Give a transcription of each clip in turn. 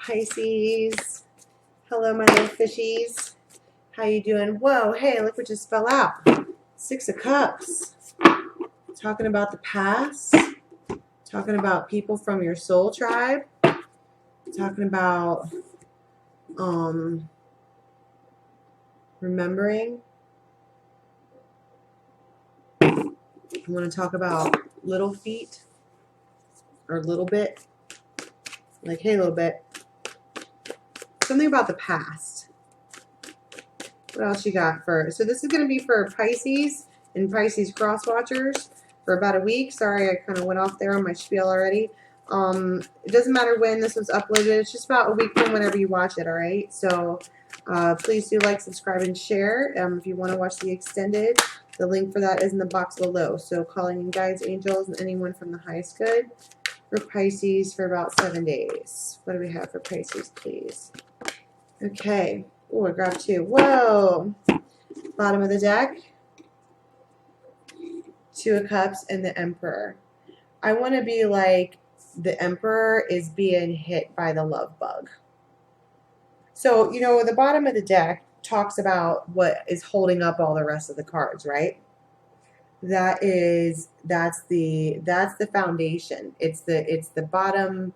Pisces. Hello, my little fishies. How you doing? Whoa, hey, look what just fell out. 6 of Cups. Talking about the past. Talking about people from your soul tribe. Talking about remembering. I want to talk about little feet or little bit. Like, hey, little bit. Something about the past. What else you got for? So this is going to be for Pisces and Pisces cross watchers for about a week. Sorry, I kind of went off there on my spiel already. It doesn't matter when this was uploaded. It's just about a week from whenever you watch it, all right? So please do like, subscribe, and share. If you want to watch the extended, the link for that is in the box below. So calling in guides, angels, and anyone from the highest good for Pisces for about 7 days. What do we have for Pisces, please? Okay. Oh, I grabbed 2. Whoa. Bottom of the deck. 2 of Cups and the Emperor. I want to be like the Emperor is being hit by the love bug. So, you know, the bottom of the deck talks about what is holding up all the rest of the cards, right? That's the foundation. It's the bottom.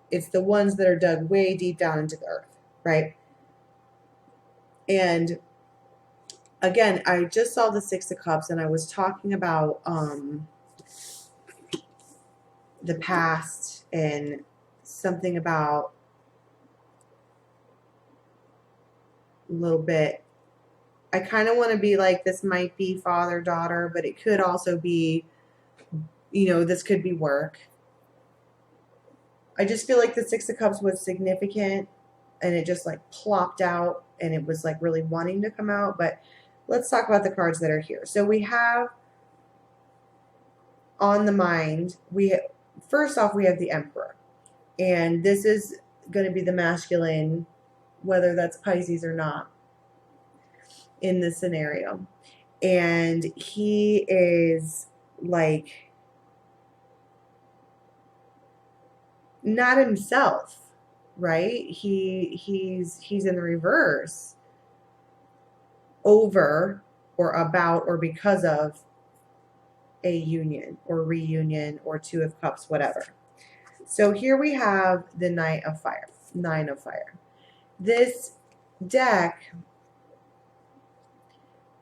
It's the ones that are dug way deep down into the earth, right? And again, I just saw the 6 of Cups and I was talking about the past and something about a little bit. I kind of want to be like, this might be father-daughter, but it could also be, you know, this could be work. I just feel like the 6 of Cups was significant and it just like plopped out and it was like really wanting to come out. But let's talk about the cards that are here. So we have on the mind, first off, we have the Emperor. And this is going to be the masculine, whether that's Pisces or not, in this scenario. And he is like not himself, right? He's in the reverse over or about or because of a union or reunion or 2 of Cups, whatever. So here we have the Knight of Fire, 9 of Fire. This deck,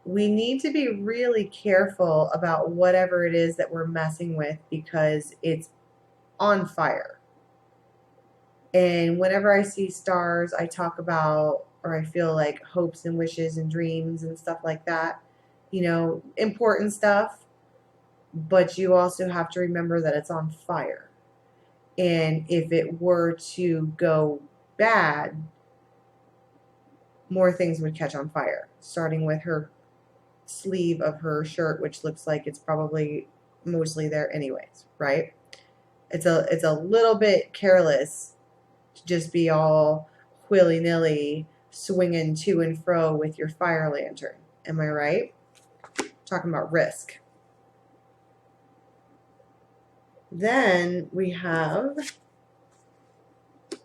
we need to be really careful about whatever it is that we're messing with because it's on fire. And whenever I see stars, I talk about, or I feel like hopes and wishes and dreams and stuff like that. You know, important stuff. But you also have to remember that it's on fire. And if it were to go bad, more things would catch on fire. Starting with her sleeve of her shirt, which looks like it's probably mostly there anyways, right? It's a little bit careless to just be all willy-nilly swinging to and fro with your fire lantern. Am I right? Talking about risk. Then we have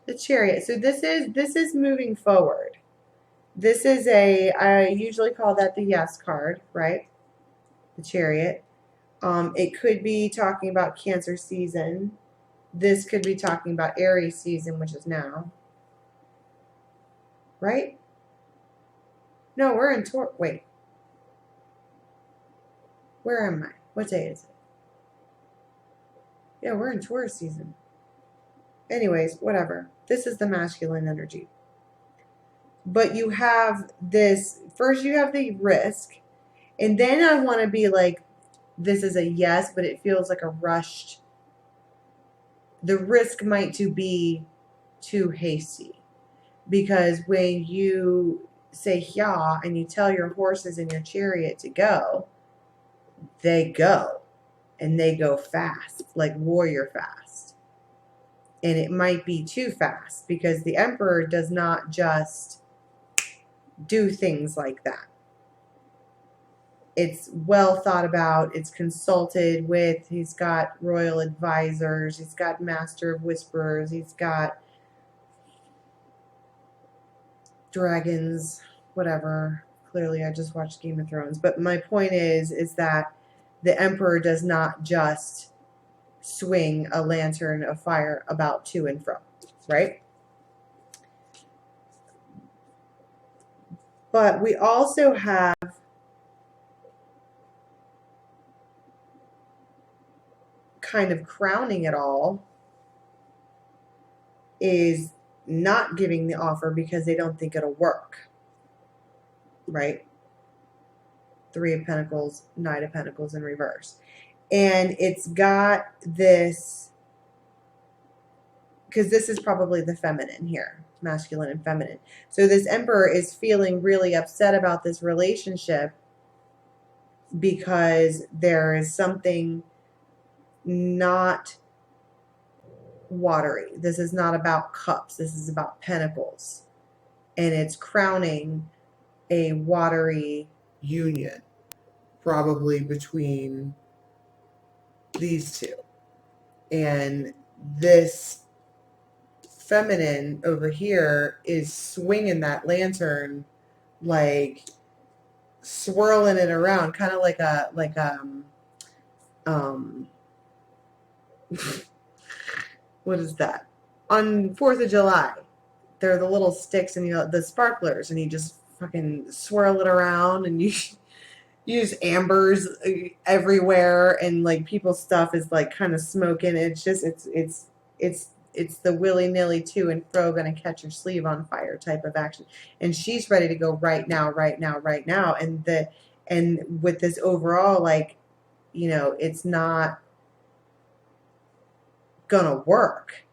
the Chariot. So this is moving forward. This is I usually call that the yes card, right? The Chariot. It could be talking about Cancer season. This could be talking about Aries season, which is now. Right? No, we're in Taurus. Wait. Where am I? What day is it? Yeah, we're in Taurus season. Anyways, whatever. This is the masculine energy. But you have this, first you have the risk, and then I want to be like, this is a yes, but it feels like a rushed. The risk might to be too hasty. Because when you say yeah and you tell your horses and your chariot to go, they go. And they go fast, like warrior fast. And it might be too fast because the Emperor does not just do things like that. It's well thought about. It's consulted with. He's got royal advisors. He's got master of whisperers. He's got dragons, whatever. Clearly, I just watched Game of Thrones. But my point is that the Emperor does not just swing a lantern of fire about to and fro, right? But we also have kind of crowning it all is not giving the offer because they don't think it'll work, right? Three of Pentacles, Knight of Pentacles in reverse. And it's got this, because this is probably the feminine here, masculine and feminine. So this Emperor is feeling really upset about this relationship because there is something not watery. This is not about cups. This is about pentacles. And it's crowning a watery union, probably between these two. And this feminine over here is swinging that lantern, like swirling it around, kind of like what is that? On 4th of July, they're the little sticks and, you know, the sparklers, and you just fucking swirl it around, and you use ambers everywhere, and like people's stuff is like kind of smoking. It's just it's the willy-nilly to and fro, gonna catch your sleeve on fire type of action. And she's ready to go right now, right now, right now. And with this overall, like, you know, it's not gonna work.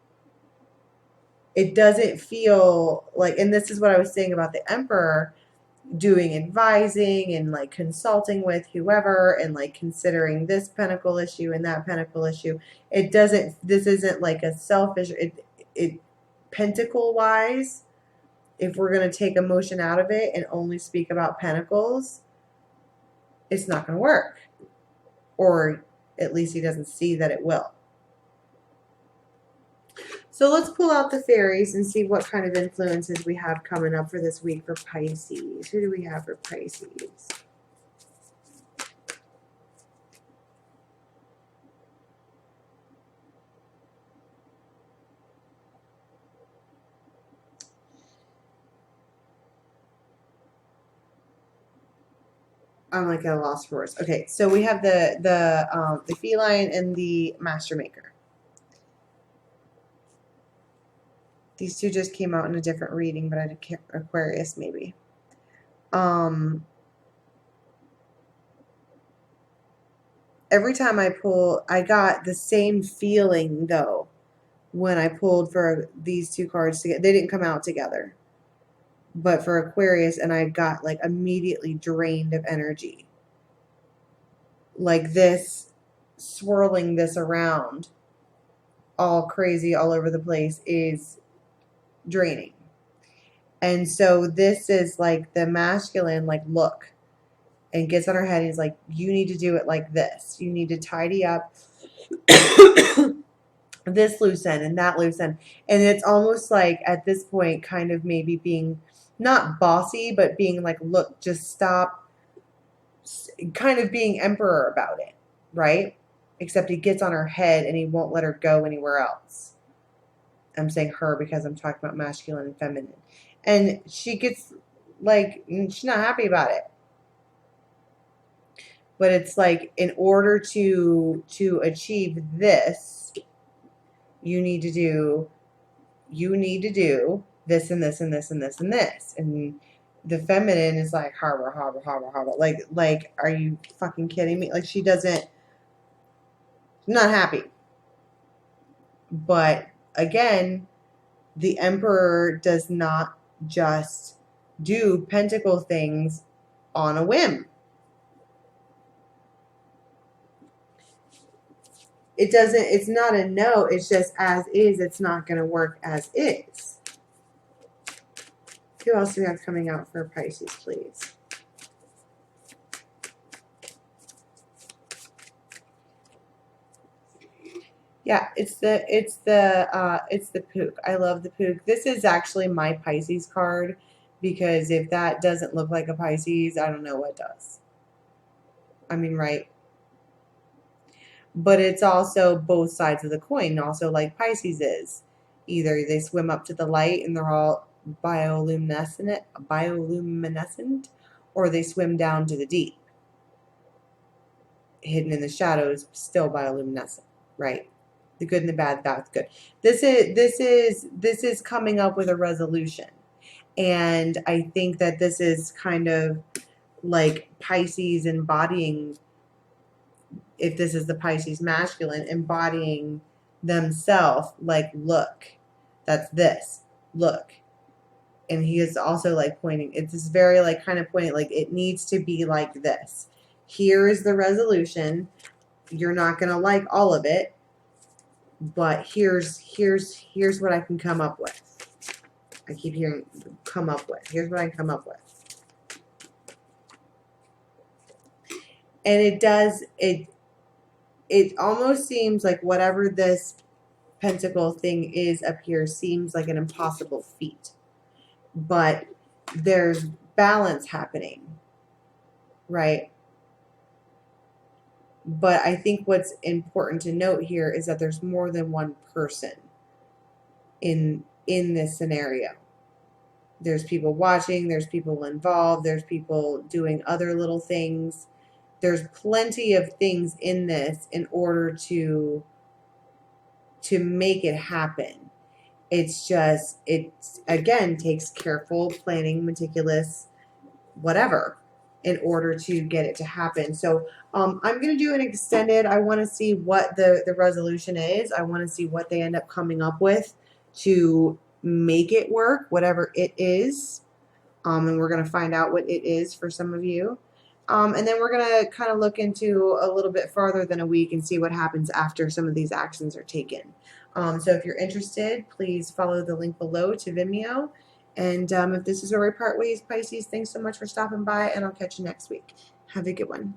It doesn't feel like, and this is what I was saying about the Emperor doing advising and like consulting with whoever and like considering this pentacle issue and that pentacle issue. This isn't like a selfish, it pentacle wise, if we're going to take emotion out of it and only speak about pentacles, it's not going to work. Or at least he doesn't see that it will. So let's pull out the fairies and see what kind of influences we have coming up for this week for Pisces. Who do we have for Pisces? I'm like at a loss for words. Okay, so we have the feline and the master maker. These two just came out in a different reading, but I did Aquarius maybe. Every time I pull, I got the same feeling though when I pulled for these two cards together. They didn't come out together, but for Aquarius, and I got like immediately drained of energy. Like this, swirling this around, all crazy all over the place, is draining. And so this is like the masculine, like, look, and gets on her head. He's like, you need to do it like this. You need to tidy up this loose end and that loose end. And it's almost like at this point kind of maybe being not bossy, but being like, look, just stop, kind of being emperor about it, right? Except he gets on her head and he won't let her go anywhere else. I'm saying her because I'm talking about masculine and feminine. And she gets like, she's not happy about it. But it's like, in order to achieve this, you need to do this and this and this and this and this. And the feminine is like, harbor. Like, are you fucking kidding me? Like, she doesn't, not happy. But again, the emperor does not just do pentacle things on a whim. It's not a no, it's just as is, it's not going to work as is. Who else do we have coming out for Pisces, please? Yeah, it's the Pook. I love the Pook. This is actually my Pisces card Because if that doesn't look like a Pisces, I don't know what does. I mean, right? But it's also both sides of the coin, also like Pisces is. Either they swim up to the light and they're all bioluminescent, or they swim down to the deep, hidden in the shadows, still bioluminescent, right? The good and the bad, that's good. This is coming up with a resolution. And I think that this is kind of like Pisces embodying, if this is the Pisces masculine, embodying themselves, like, look, that's this, look. And he is also like pointing, it's this very like kind of pointing, like it needs to be like this. Here is the resolution. You're not going to like all of it, but here's what I can come up with. I keep hearing come up with. Here's what I can come up with. And it almost seems like whatever this pentacle thing is up here seems like an impossible feat. But there's balance happening, right? But I think what's important to note here is that there's more than one person in this scenario. There's people watching, there's people involved, there's people doing other little things. There's plenty of things in this in order to make it happen. It's just, again, takes careful planning, meticulous, whatever, in order to get it to happen. So I'm going to do an extended. I want to see what the resolution is. I want to see what they end up coming up with to make it work, whatever it is. And we're going to find out what it is for some of you. And then we're going to kind of look into a little bit farther than a week and see what happens after some of these actions are taken. So if you're interested, please follow the link below to Vimeo. And if this is where we part ways, Pisces, thanks so much for stopping by, and I'll catch you next week. Have a good one.